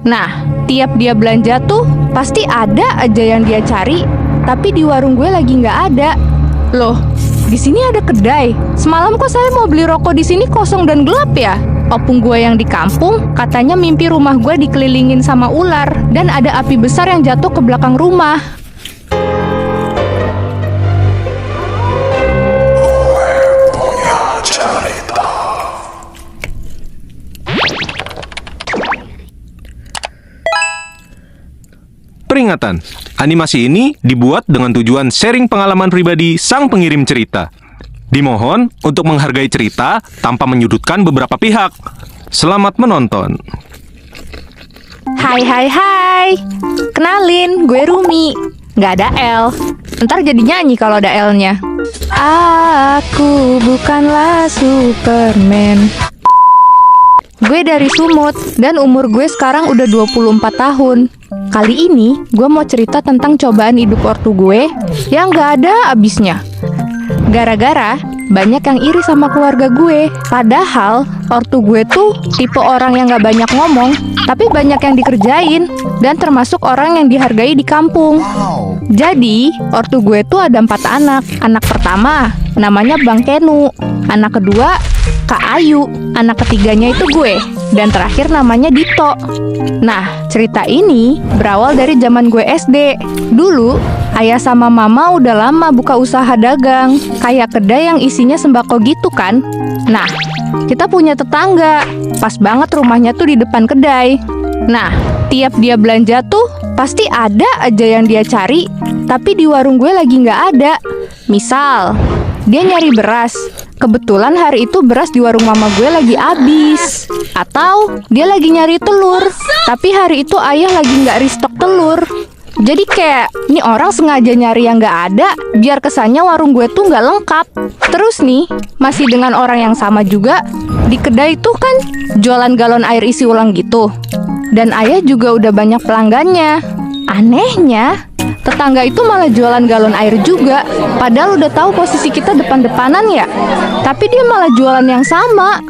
Nah, tiap dia belanja tuh pasti ada aja yang dia cari, tapi di warung gue lagi nggak ada. Loh, di sini ada kedai. Semalam kok saya mau beli rokok di sini kosong dan gelap ya? Opung gue yang di kampung katanya mimpi rumah gue dikelilingin sama ular dan ada api besar yang jatuh ke belakang rumah. Peringatan, animasi ini dibuat dengan tujuan sharing pengalaman pribadi sang pengirim cerita. Dimohon untuk menghargai cerita tanpa menyudutkan beberapa pihak. Selamat menonton. Hai. Kenalin, gue Rumi. Nggak ada L. Ntar jadi nyanyi kalau ada L-nya. Aku bukanlah Superman. Gue dari Sumut, dan umur gue sekarang udah 24 tahun. Kali ini, gue mau cerita tentang cobaan hidup ortu gue yang gak ada abisnya. Gara-gara banyak yang iri sama keluarga gue. Padahal, ortu gue tuh tipe orang yang gak banyak ngomong, tapi banyak yang dikerjain, dan termasuk orang yang dihargai di kampung. Jadi, ortu gue tuh ada 4 anak. Anak pertama, namanya Bang Kenu. Anak kedua, Kak Ayu. Anak ketiganya itu gue. Dan terakhir namanya Dito. Nah, cerita ini berawal dari zaman gue SD. Dulu, ayah sama mama udah lama buka usaha dagang. Kayak kedai yang isinya sembako gitu kan. Nah, kita punya tetangga. Pas banget rumahnya tuh di depan kedai. Nah, tiap dia belanja tuh pasti ada aja yang dia cari, tapi di warung gue lagi nggak ada. Misal, dia nyari beras. Kebetulan hari itu beras di warung mama gue lagi habis. Atau dia lagi nyari telur, tapi hari itu ayah lagi nggak restock telur. Jadi kayak, ini orang sengaja nyari yang nggak ada, biar kesannya warung gue tuh nggak lengkap. Terus nih, masih dengan orang yang sama juga, di kedai itu kan jualan galon air isi ulang gitu. Dan ayah juga udah banyak pelanggannya. Anehnya, tetangga itu malah jualan galon air juga. Padahal udah tahu posisi kita depan-depanan ya. Tapi dia malah jualan yang sama.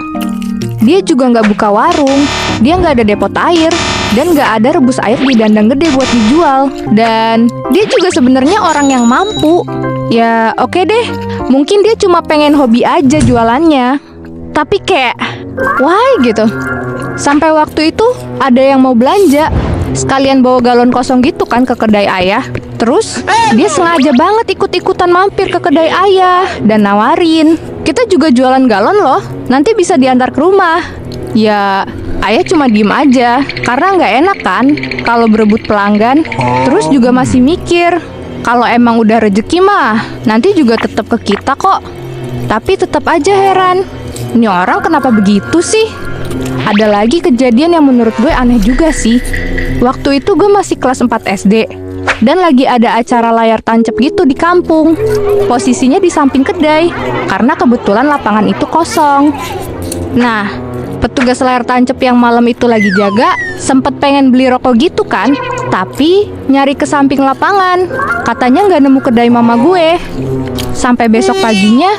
Dia juga nggak buka warung. Dia nggak ada depot air. Dan nggak ada rebus air di dandang gede buat dijual. Dan dia juga sebenarnya orang yang mampu. Ya oke deh, mungkin dia cuma pengen hobi aja jualannya. Tapi kayak, why gitu. Sampai waktu itu ada yang mau belanja, sekalian bawa galon kosong gitu kan ke kedai ayah. Terus dia sengaja banget ikut-ikutan mampir ke kedai ayah dan nawarin, kita juga jualan galon loh, nanti bisa diantar ke rumah. Ya ayah cuma diem aja, karena nggak enak kan kalau berebut pelanggan. Terus juga masih mikir, kalau emang udah rezeki mah nanti juga tetap ke kita kok. Tapi tetap aja heran, ini orang kenapa begitu sih? Ada lagi kejadian yang menurut gue aneh juga sih. Waktu itu gue masih kelas 4 SD dan lagi ada acara layar tancap gitu di kampung. Posisinya di samping kedai karena kebetulan lapangan itu kosong. Nah, petugas layar tancap yang malam itu lagi jaga sempet pengen beli rokok gitu kan, tapi nyari ke samping lapangan. Katanya nggak nemu kedai mama gue. Sampai besok paginya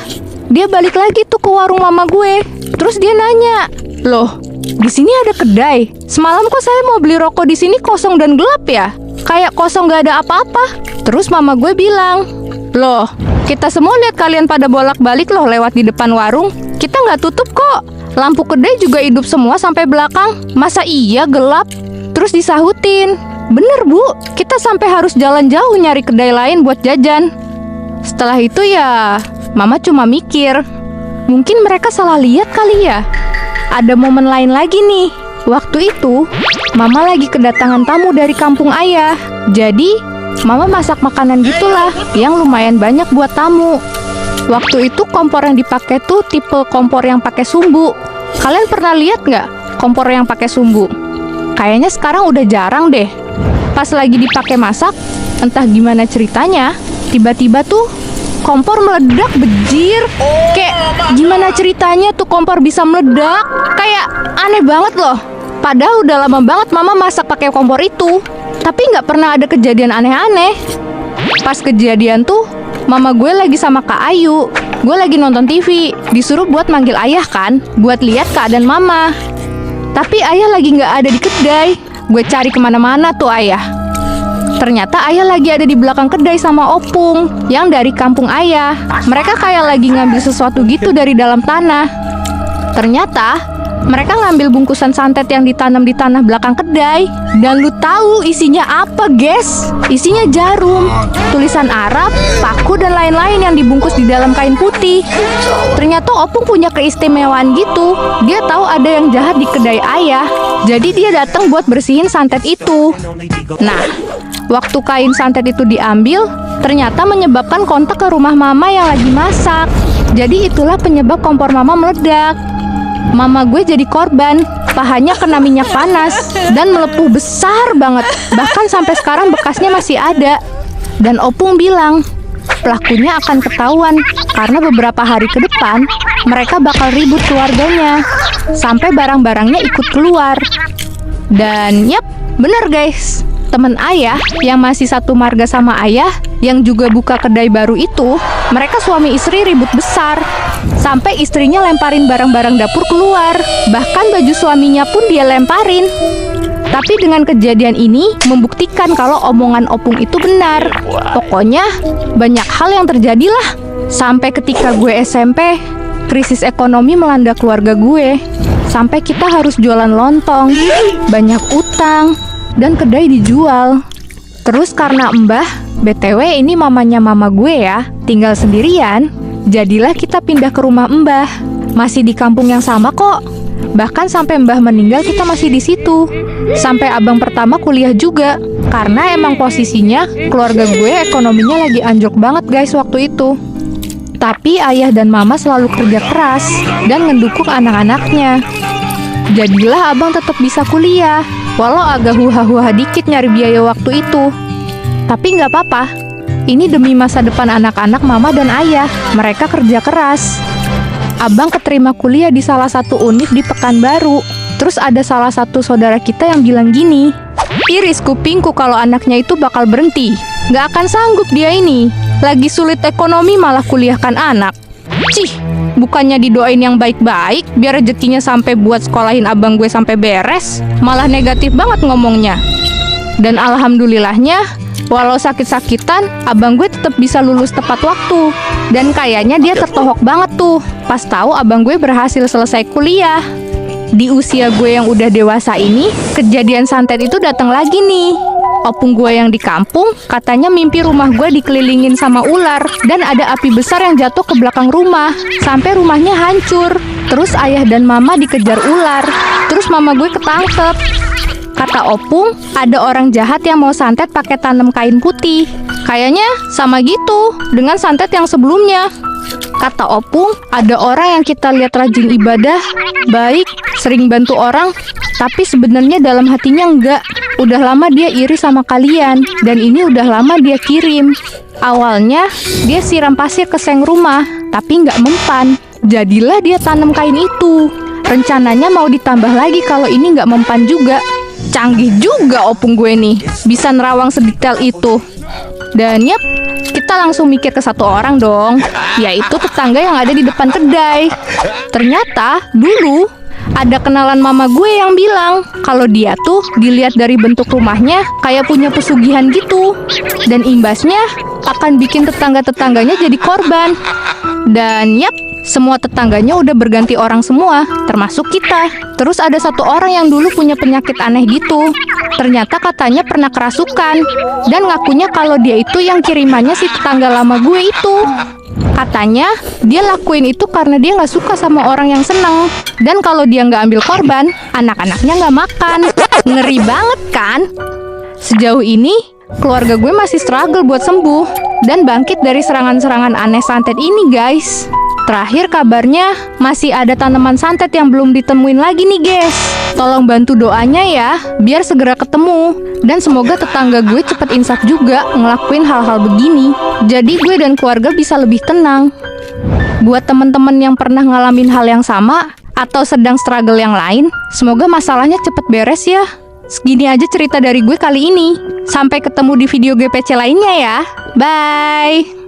dia balik lagi tuh ke warung mama gue. Terus dia nanya, loh, di sini ada kedai. Semalam kok saya mau beli rokok di sini kosong dan gelap ya? Kayak kosong gak ada apa-apa. Terus mama gue bilang, loh, kita semua lihat kalian pada bolak-balik loh lewat di depan warung. Kita nggak tutup kok. Lampu kedai juga hidup semua sampai belakang. Masa iya gelap? Terus disahutin, bener bu, kita sampai harus jalan jauh nyari kedai lain buat jajan. Setelah itu ya, mama cuma mikir, mungkin mereka salah lihat kali ya. Ada momen lain lagi nih. Waktu itu, mama lagi kedatangan tamu dari kampung ayah. Jadi, mama masak makanan gitulah yang lumayan banyak buat tamu. Waktu itu kompor yang dipakai tuh tipe kompor yang pakai sumbu. Kalian pernah lihat nggak kompor yang pakai sumbu? Kayaknya sekarang udah jarang deh. Pas lagi dipakai masak, entah gimana ceritanya, tiba-tiba tuh kompor meledak bejir. Kayak gimana ceritanya tuh kompor bisa meledak? Kayak aneh banget loh. Padahal udah lama banget mama masak pakai kompor itu, tapi nggak pernah ada kejadian aneh-aneh. Pas kejadian tuh, mama gue lagi sama Kak Ayu. Gue lagi nonton TV, disuruh buat manggil ayah kan, buat lihat keadaan mama. Tapi ayah lagi nggak ada di kedai. gue cari kemana-mana tuh ayah. Ternyata ayah lagi ada di belakang kedai sama opung yang dari kampung ayah. Mereka kayak lagi ngambil sesuatu gitu dari dalam tanah. Ternyata mereka ngambil bungkusan santet yang ditanam di tanah belakang kedai. Dan lu tahu isinya apa, guys? Isinya jarum, tulisan Arab, paku, dan lain-lain yang dibungkus di dalam kain putih. Ternyata opung punya keistimewaan gitu. Dia tahu ada yang jahat di kedai ayah. Jadi dia datang buat bersihin santet itu. Nah, waktu kain santet itu diambil, ternyata menyebabkan kontak ke rumah mama yang lagi masak. Jadi itulah penyebab kompor mama meledak. Mama gue jadi korban, pahanya kena minyak panas dan melepuh besar banget. Bahkan sampai sekarang bekasnya masih ada. Dan opung bilang, pelakunya akan ketahuan karena beberapa hari ke depan mereka bakal ribut keluarganya sampai barang-barangnya ikut keluar. Dan yap, bener guys, temen ayah yang masih satu marga sama ayah yang juga buka kedai baru itu, mereka suami istri ribut besar sampai istrinya lemparin barang-barang dapur keluar. Bahkan baju suaminya pun dia lemparin. Tapi dengan kejadian ini membuktikan kalau omongan opung itu benar. Pokoknya banyak hal yang terjadi lah. Sampai ketika gue SMP, krisis ekonomi melanda keluarga gue. Sampai kita harus jualan lontong, banyak utang, dan kedai dijual. Terus karena Mbah, BTW ini mamanya mama gue ya, tinggal sendirian, jadilah kita pindah ke rumah Mbah. Masih di kampung yang sama kok. Bahkan sampai Mbah meninggal kita masih di situ. Sampai abang pertama kuliah juga. Karena emang posisinya keluarga gue ekonominya lagi anjlok banget guys waktu itu. Tapi ayah dan mama selalu kerja keras dan mendukung anak-anaknya. Jadilah abang tetap bisa kuliah, walau agak huha-huha dikit nyari biaya waktu itu. Tapi nggak apa-apa, ini demi masa depan anak-anak mama dan ayah. Mereka kerja keras. Abang keterima kuliah di salah satu univ di Pekanbaru. Terus ada salah satu saudara kita yang bilang gini, iris kupingku kalau anaknya itu bakal berhenti. Nggak akan sanggup dia ini. Lagi sulit ekonomi malah kuliahkan anak. Cih, bukannya didoain yang baik-baik biar rezekinya sampai buat sekolahin abang gue sampai beres, malah negatif banget ngomongnya. Dan alhamdulillahnya, walau sakit-sakitan, abang gue tetap bisa lulus tepat waktu. Dan kayaknya dia tertohok banget tuh pas tahu abang gue berhasil selesai kuliah. Di usia gue yang udah dewasa ini, kejadian santet itu datang lagi nih. Opung gue yang di kampung katanya mimpi rumah gue dikelilingin sama ular dan ada api besar yang jatuh ke belakang rumah sampai rumahnya hancur. Terus ayah dan mama dikejar ular. Terus mama gue ketangkep. Kata opung, ada orang jahat yang mau santet pakai tanam kain putih. Kayaknya sama gitu dengan santet yang sebelumnya. Kata opung, ada orang yang kita lihat rajin ibadah, baik, sering bantu orang, tapi sebenarnya dalam hatinya enggak. Udah lama dia iri sama kalian, dan ini udah lama dia kirim. Awalnya, dia siram pasir ke seng rumah, tapi nggak mempan. Jadilah dia tanam kain itu. Rencananya mau ditambah lagi kalau ini nggak mempan juga. Canggih juga opung gue nih, bisa nerawang sedetail itu. Dan yap, kita langsung mikir ke satu orang dong, yaitu tetangga yang ada di depan kedai. Ternyata dulu ada kenalan mama gue yang bilang kalau dia tuh dilihat dari bentuk rumahnya kayak punya pesugihan gitu. Dan imbasnya akan bikin tetangga-tetangganya jadi korban. Dan yap, semua tetangganya udah berganti orang semua, termasuk kita. Terus ada satu orang yang dulu punya penyakit aneh gitu. Ternyata katanya pernah kerasukan. Dan ngakunya kalau dia itu yang kirimannya si tetangga lama gue itu. Katanya dia lakuin itu karena dia nggak suka sama orang yang seneng. Dan kalau dia nggak ambil korban, anak-anaknya nggak makan. Ngeri banget kan? Sejauh ini, keluarga gue masih struggle buat sembuh dan bangkit dari serangan-serangan aneh santet ini guys. Terakhir kabarnya masih ada tanaman santet yang belum ditemuin lagi nih guys. Tolong bantu doanya ya, biar segera ketemu. Dan semoga tetangga gue cepet insaf juga ngelakuin hal-hal begini. Jadi gue dan keluarga bisa lebih tenang. Buat teman-teman yang pernah ngalamin hal yang sama atau sedang struggle yang lain, semoga masalahnya cepet beres ya. Segini aja cerita dari gue kali ini. Sampai ketemu di video GPC lainnya ya. Bye!